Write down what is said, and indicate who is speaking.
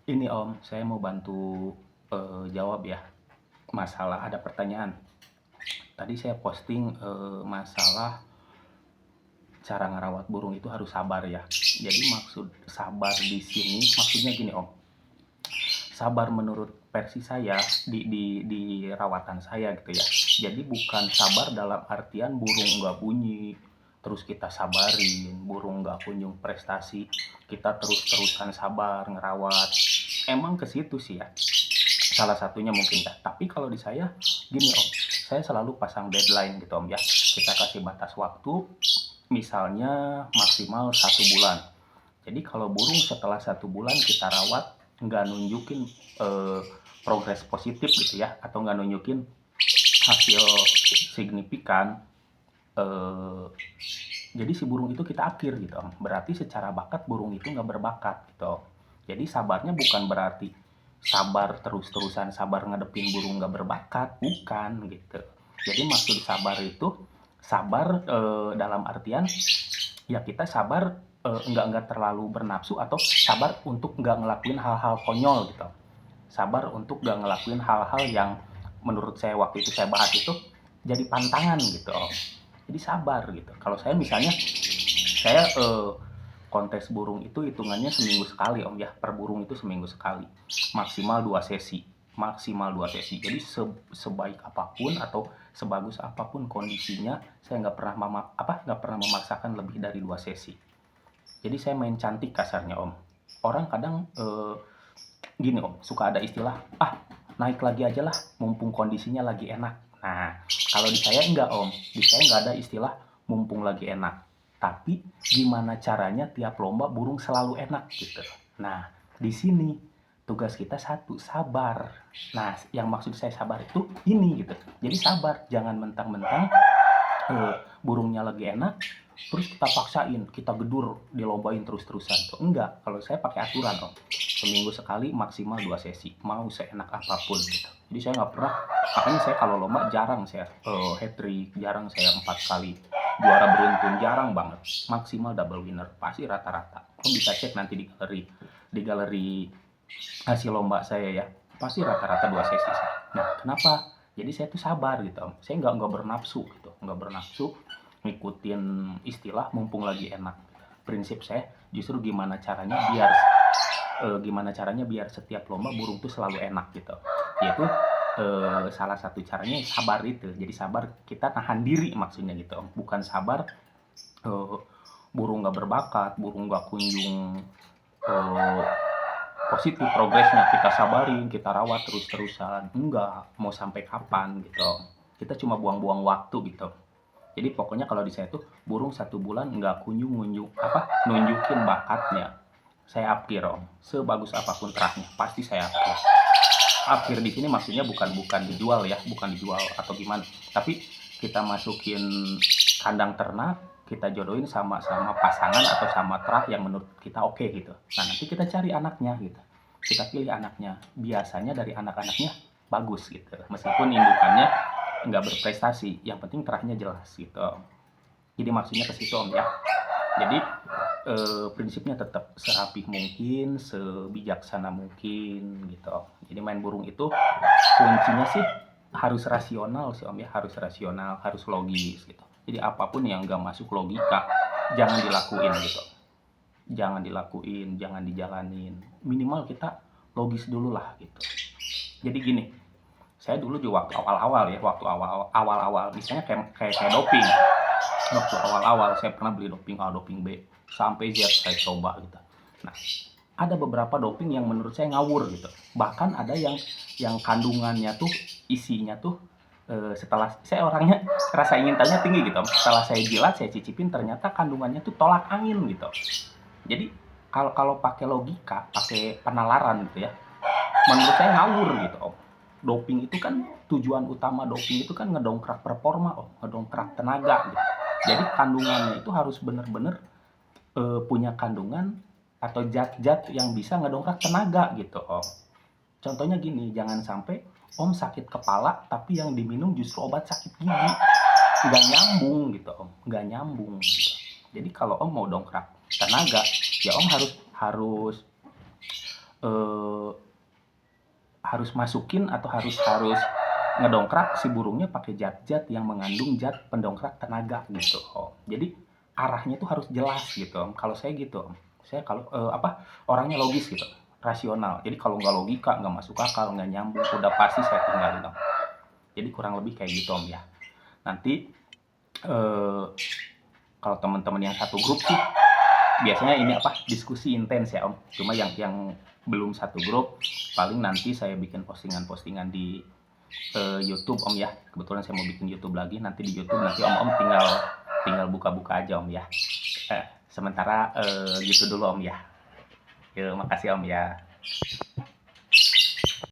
Speaker 1: Ini Om, saya mau bantu jawab ya. Masalah ada pertanyaan. Tadi saya posting masalah cara ngerawat burung itu harus sabar ya. Jadi maksud sabar di sini maksudnya gini Om. Sabar menurut versi saya di rawatan saya gitu ya. Jadi bukan sabar dalam artian burung nggak bunyi, terus kita sabarin, burung nggak kunjung prestasi, kita terus-terusan sabar ngerawat. Emang ke situ sih ya. Salah satunya mungkin ya. Tapi kalau di saya gini Om, saya selalu pasang deadline gitu Om ya. Kita kasih batas waktu, misalnya maksimal 1 bulan. Jadi kalau burung setelah 1 bulan kita rawat nggak nunjukin eh, progres positif gitu ya, atau nggak nunjukin hasil signifikan, eh, jadi si burung itu kita akhir gitu Om. Berarti secara bakat burung itu nggak berbakat gitu. Jadi sabarnya bukan berarti sabar terus-terusan sabar ngadepin burung nggak berbakat, bukan gitu. Jadi maksud sabar itu sabar dalam artian ya kita sabar nggak terlalu bernafsu, atau sabar untuk nggak ngelakuin hal-hal konyol gitu. Sabar untuk nggak ngelakuin hal-hal yang menurut saya waktu itu saya bahas itu jadi pantangan gitu. Jadi sabar gitu. Kalau saya misalnya saya kontes burung itu hitungannya seminggu sekali Om ya, per burung itu seminggu sekali, maksimal 2 sesi, jadi sebaik apapun atau sebagus apapun kondisinya saya nggak pernah memaksakan lebih dari 2 sesi. Jadi saya main cantik kasarnya Om. Orang kadang gini Om, suka ada istilah, ah naik lagi aja lah mumpung kondisinya lagi enak. Nah kalau di saya enggak Om, di saya nggak ada istilah mumpung lagi enak, tapi gimana caranya tiap lomba burung selalu enak gitu. Nah di sini tugas kita satu, sabar. Nah yang maksud saya sabar itu ini gitu, jadi sabar, jangan mentang-mentang burungnya lagi enak terus kita paksain, kita gedur dilombain terus-terusan tuh enggak. Kalau saya pakai aturan Om, seminggu sekali maksimal 2 sesi, mau seenak apapun gitu. Jadi saya nggak pernah, makanya saya kalau lomba jarang saya hat trick, jarang saya 4 kali juara beruntun, jarang banget. Maksimal double winner pasti rata-rata. Om bisa cek nanti di galeri hasil lomba saya ya, pasti rata-rata 2 sesi. Nah kenapa? Jadi saya tuh sabar gitu Om. Saya nggak bernafsu gitu, nggak bernafsu ngikutin istilah mumpung lagi enak. Prinsip saya justru gimana caranya biar setiap lomba burung tuh selalu enak gitu. Yaitu salah satu caranya sabar itu. Jadi sabar kita tahan diri maksudnya gitu Om. Bukan sabar eh, burung nggak berbakat, burung nggak kunjung eh, positif progresnya, kita sabarin, kita rawat terus-terusan. Enggak, mau sampai kapan gitu. Kita cuma buang-buang waktu gitu. Jadi pokoknya kalau di saya tuh burung 1 bulan nggak kunjung nunjukin bakatnya, saya apkir Om. Sebagus apapun terahnya, pasti saya apkir. Apkir di sini maksudnya bukan dijual ya, bukan dijual atau gimana. Tapi kita masukin kandang ternak, kita jodohin sama pasangan atau sama terah yang menurut kita oke gitu. Nah nanti kita cari anaknya gitu, kita pilih anaknya. Biasanya dari anak-anaknya bagus gitu, meskipun indukannya nggak berprestasi, yang penting terahnya jelas gitu. Jadi maksudnya ke situ Om ya. Jadi prinsipnya tetap serapih mungkin, sebijaksana mungkin gitu. Jadi main burung itu kuncinya sih harus rasional sih Om ya, harus rasional, harus logis gitu. Jadi apapun yang nggak masuk logika jangan dilakuin gitu. Jangan dilakuin, jangan dijalanin. Minimal kita logis dulu lah gitu. Jadi gini, saya dulu juga waktu awal-awal ya, misalnya kayak doping. Waktu awal-awal saya pernah beli doping A, doping B, sampai Z saya coba gitu. Nah, ada beberapa doping yang menurut saya ngawur gitu. Bahkan ada yang kandungannya tuh, isinya tuh setelah saya orangnya rasa ingin tahunya tinggi gitu. Setelah saya jilat, saya cicipin, ternyata kandungannya tuh tolak angin gitu. Jadi kalau kalau pakai logika, pakai penalaran gitu ya, menurut saya ngawur gitu Om. Doping itu kan, tujuan utama doping itu kan ngedongkrak performa Om, ngedongkrak tenaga gitu. Jadi kandungannya itu harus bener-bener punya kandungan atau zat-zat yang bisa ngedongkrak tenaga gitu Om. Contohnya gini, jangan sampai Om sakit kepala tapi yang diminum justru obat sakit gigi. Nggak nyambung gitu Om, nggak nyambung gitu. Jadi kalau Om mau dongkrak tenaga, ya Om harus harus eh, harus masukin atau harus harus ngedongkrak si burungnya pakai zat-zat yang mengandung zat pendongkrak tenaga gitu Om. Jadi arahnya tuh harus jelas gitu Om. Kalau saya gitu Om. Saya kalau orangnya logis gitu, rasional. Jadi kalau nggak logika, nggak masuk akal, nggak nyambung, udah pasti saya tinggalin Om. Jadi kurang lebih kayak gitu Om ya. Nanti eh, kalau teman-teman yang satu grup sih biasanya ini diskusi intens ya Om. Cuma yang belum satu grup paling nanti saya bikin postingan-postingan di YouTube Om ya. Kebetulan saya mau bikin YouTube lagi, nanti di YouTube nanti Om tinggal buka-buka aja Om ya. Sementara gitu dulu Om ya. Makasih Om ya.